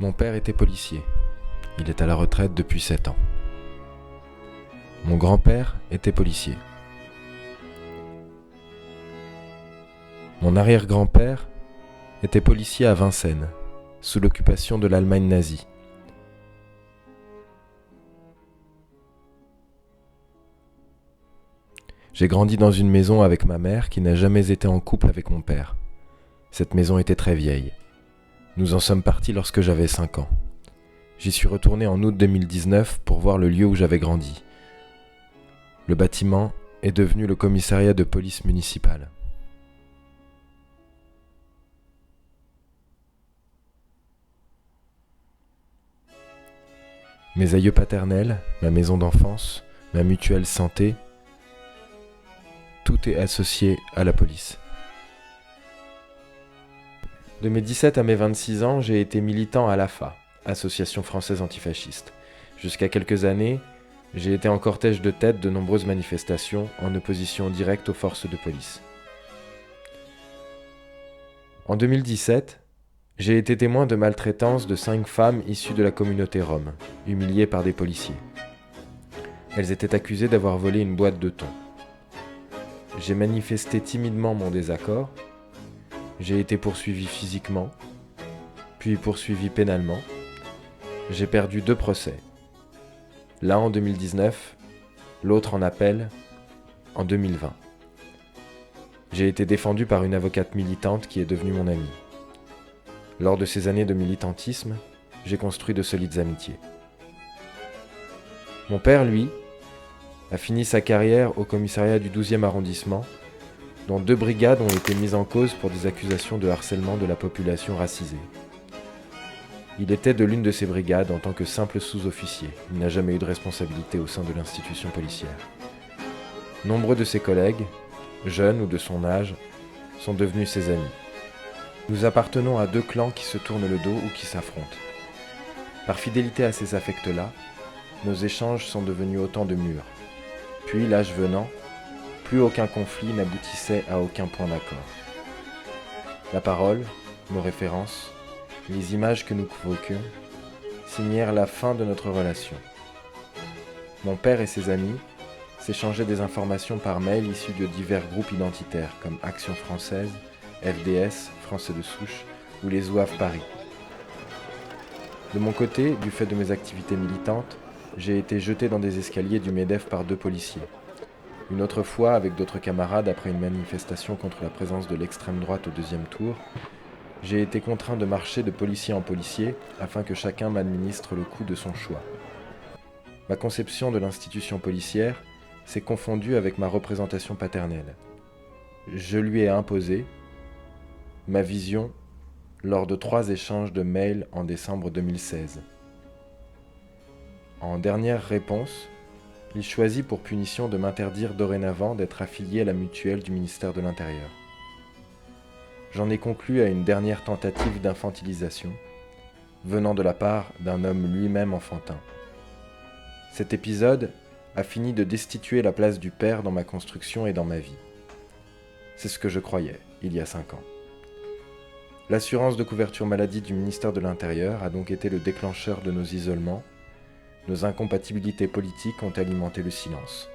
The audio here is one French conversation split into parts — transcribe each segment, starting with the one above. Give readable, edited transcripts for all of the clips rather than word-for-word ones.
Mon père était policier. Il est à la retraite depuis 7 ans. Mon grand-père était policier. Mon arrière-grand-père était policier à Vincennes, sous l'occupation de l'Allemagne nazie. J'ai grandi dans une maison avec ma mère qui n'a jamais été en couple avec mon père. Cette maison était très vieille. Nous en sommes partis lorsque j'avais 5 ans. J'y suis retourné en août 2019 pour voir le lieu où j'avais grandi. Le bâtiment est devenu le commissariat de police municipale. Mes aïeux paternels, ma maison d'enfance, ma mutuelle santé, tout est associé à la police. De mes 17 à mes 26 ans, j'ai été militant à l'AFA, Association française antifasciste. Jusqu'à quelques années, j'ai été en cortège de tête de nombreuses manifestations en opposition directe aux forces de police. En 2017, j'ai été témoin de maltraitance de 5 femmes issues de la communauté rome, humiliées par des policiers. Elles étaient accusées d'avoir volé une boîte de thon. J'ai manifesté timidement mon désaccord. J'ai été poursuivi physiquement, puis poursuivi pénalement. J'ai perdu 2 procès. L'un en 2019, l'autre en appel en 2020. J'ai été défendu par une avocate militante qui est devenue mon amie. Lors de ces années de militantisme, j'ai construit de solides amitiés. Mon père, lui, a fini sa carrière au commissariat du 12e arrondissement, dont 2 brigades ont été mises en cause pour des accusations de harcèlement de la population racisée. Il était de l'une de ces brigades en tant que simple sous-officier. Il n'a jamais eu de responsabilité au sein de l'institution policière. Nombreux de ses collègues, jeunes ou de son âge, sont devenus ses amis. Nous appartenons à 2 clans qui se tournent le dos ou qui s'affrontent. Par fidélité à ces affects-là, nos échanges sont devenus autant de murs. Puis, l'âge venant, plus aucun conflit n'aboutissait à aucun point d'accord. La parole, nos références, les images que nous convoquions signèrent la fin de notre relation. Mon père et ses amis s'échangeaient des informations par mail issues de divers groupes identitaires comme Action française, FDS, Français de souche ou les Zouaves Paris. De mon côté, du fait de mes activités militantes, j'ai été jeté dans des escaliers du MEDEF par 2 policiers. Une autre fois, avec d'autres camarades, après une manifestation contre la présence de l'extrême droite au 2e tour, j'ai été contraint de marcher de policier en policier afin que chacun m'administre le coup de son choix. Ma conception de l'institution policière s'est confondue avec ma représentation paternelle. Je lui ai imposé ma vision lors de 3 échanges de mails en décembre 2016. En dernière réponse, il choisit pour punition de m'interdire dorénavant d'être affilié à la mutuelle du ministère de l'Intérieur. J'en ai conclu à une dernière tentative d'infantilisation, venant de la part d'un homme lui-même enfantin. Cet épisode a fini de destituer la place du père dans ma construction et dans ma vie. C'est ce que je croyais, il y a 5 ans. L'assurance de couverture maladie du ministère de l'Intérieur a donc été le déclencheur de nos isolements. Nos incompatibilités politiques ont alimenté le silence.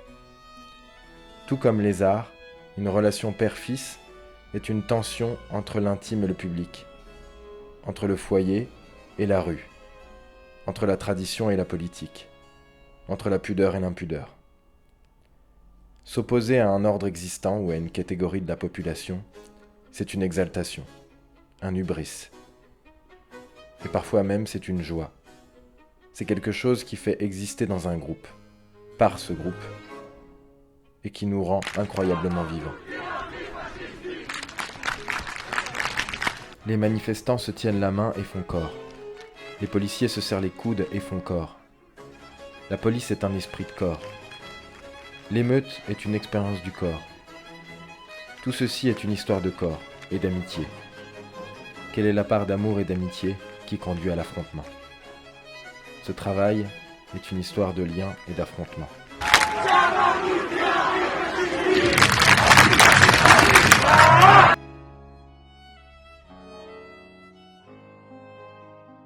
Tout comme les arts, une relation père-fils est une tension entre l'intime et le public, entre le foyer et la rue, entre la tradition et la politique, entre la pudeur et l'impudeur. S'opposer à un ordre existant ou à une catégorie de la population, c'est une exaltation, un hubris. Et parfois même c'est une joie. C'est quelque chose qui fait exister dans un groupe, par ce groupe, et qui nous rend incroyablement vivants. Les manifestants se tiennent la main et font corps. Les policiers se serrent les coudes et font corps. La police est un esprit de corps. L'émeute est une expérience du corps. Tout ceci est une histoire de corps et d'amitié. Quelle est la part d'amour et d'amitié qui conduit à l'affrontement ? Ce travail est une histoire de lien et d'affrontement.